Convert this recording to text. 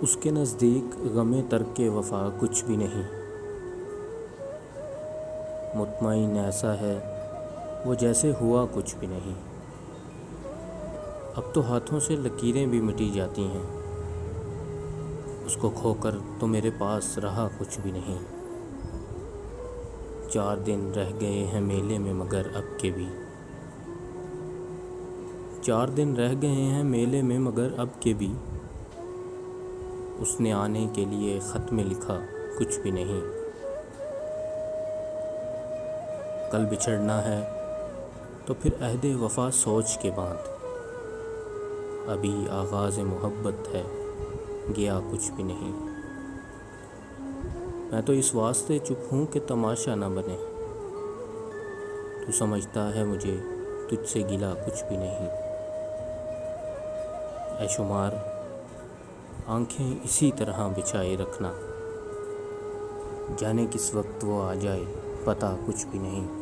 उसके नज़दीक गमे तर्क वफ़ा कुछ भी नहीं। मुतमईन ऐसा है वो जैसे हुआ कुछ भी नहीं। अब तो हाथों से लकीरें भी मिटी जाती हैं, उसको खोकर तो मेरे पास रहा कुछ भी नहीं। 4 दिन रह गए हैं मेले में मगर अब के भी 4 दिन रह गए हैं मेले में मगर अब के भी उसने आने के लिए ख़त में लिखा कुछ भी नहीं। कल बिछड़ना है तो फिर अहदे वफ़ा सोच के बांध, अभी आगाज़ मोहब्बत है गया कुछ भी नहीं। मैं तो इस वास्ते चुप हूँ कि तमाशा न बने, तू समझता है मुझे तुझसे गिला कुछ भी नहीं। ऐ शुमार आंखें इसी तरह बिछाए रखना, जाने किस वक्त वो आ जाए पता कुछ भी नहीं।